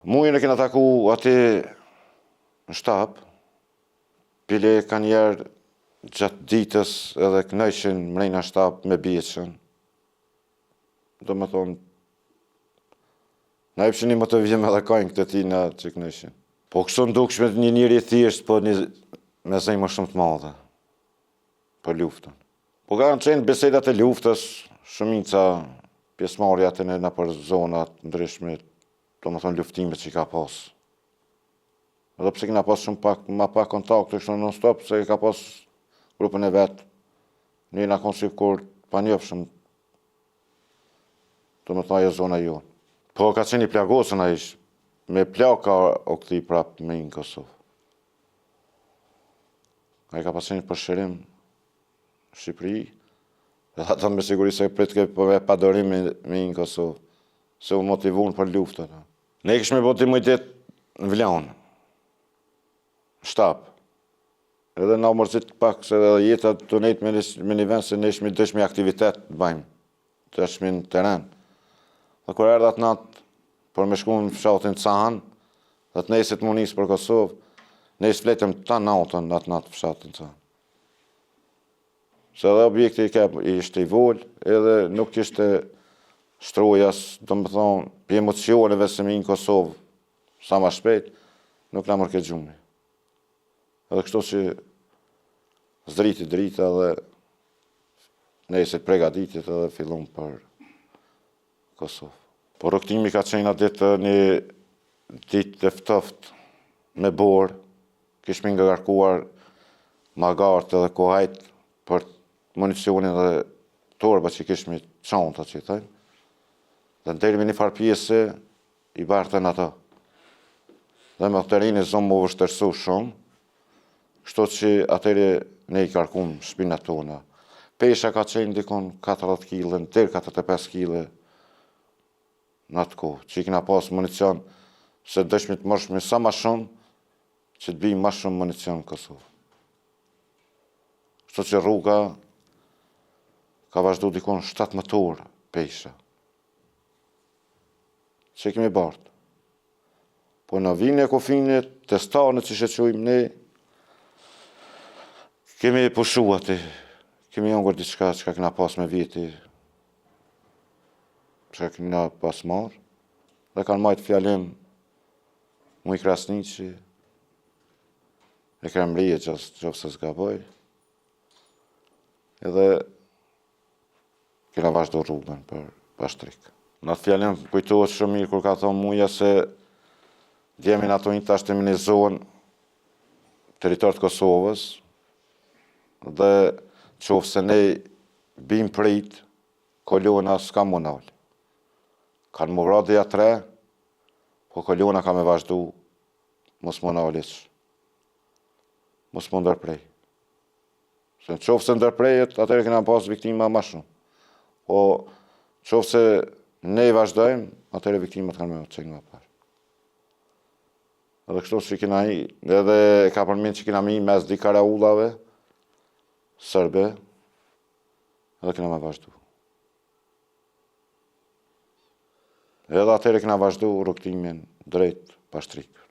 Mujën e kena taku ati në shtap, pile ka njerë gjatë ditës edhe kënaqshin mrejna shtap me bjeqën. Do më thonë, na epshini më të vjem edhe kajnë këtë tina që kënaqshin. Po kështu ndukshme një njëri thjesht, po me zemër më shumë të madhe për luftën. Po kanë qenë bisedat e luftës, shumica pjesëmarrja të në për zonat ndryshme, do më thonë luftimet që ka pas. Edhe pse kena pas shumë pak, ma pak kontakt, kështu non stop, se ka pas grupën e vetë, një na konë si kur pa njofshëm, do më thonë ajo zona jonë. Po ka qenë i plagosën a ish, me plaka o këti prapë me në Kosovë. A i ka pas qenë për shërim Shqipëri, dhe ata me siguri se prit ke padorim me në Kosovë, se u motivun për luftë. Ne kishme boti mujtet në Vlanë, shtap. Edhe na mërzit pak se jeta të nejtë me një vend se ne ishme dëshmi aktivitet të bajmë, dëshmi në teren. Dhe kur erdhe atë natë, për me shku në fshatin Cahan, dhe të nesit mu nisë për Kosovë, ne fletëm ta natën atë natë fshatin Cahan. Se edhe objekti ishte i volë, edhe nuk ishte shtrojas, do më thonë, për emocioneve se me në Kosovë, sa ma shpejt, nuk na mërke gjumi. Edhe kështu që zdriti drita dhe nesit pregaditit edhe fillon për Kosovë. Po rëktimi ka qenë atë ditë një ditë të ftoftë me borë, kishme nga garkuar magartë edhe kohajt për municionin dhe torba që kishme çanta që i thënë, dhe në termi një farë pjesë i bartën ato. Dhe me të rinjë zonë më vështërsu shumë, kështu që atëri ne i karkum shpinat tona. Pesha ka qenë dikon 40 kg, deri 45 kg në atë kohë, që i kena pas municion, se dëshmi të mërshme sa ma shumë, që të bijmë ma shumë municion në Kosovë. Kështu që rruga ka vazhdu dikon 17 orë pesha. Që kemi bartë. Po në vinë e kofinit, të stanët që shëqujmë ne, kemi pushu ati, kemi jongur diçka që ka kena pas me viti, që ka kena pas marë, dhe kanë majtë fjalim mu i krasni që e kremrije që se zgaboj, edhe kena vazhdo rrugën për pashtrikë. Në atë fjalim kujtohet shumë mirë kur ka thonë muja se djemin ato një tashtë në një zonë teritor të Kosovës dhe qofë se ne bim prit, kolona s'ka më nalë. Kanë më vra dhe atre, po kolona ka me vazhdu mos më nalës, mos më ndërprej. Se në qofë se ndërprejet, atëre kena pas viktima ma shumë. Po qofë se ne i vazhdojmë, atëre viktimat kanë me qenë më parë. Edhe kështu që kena i, edhe ka përmin që kena mi mes di karaullave, sërbe, edhe kena me vazhdu. Edhe atëre kena vazhdu rrugtimin drejt pashtrikë.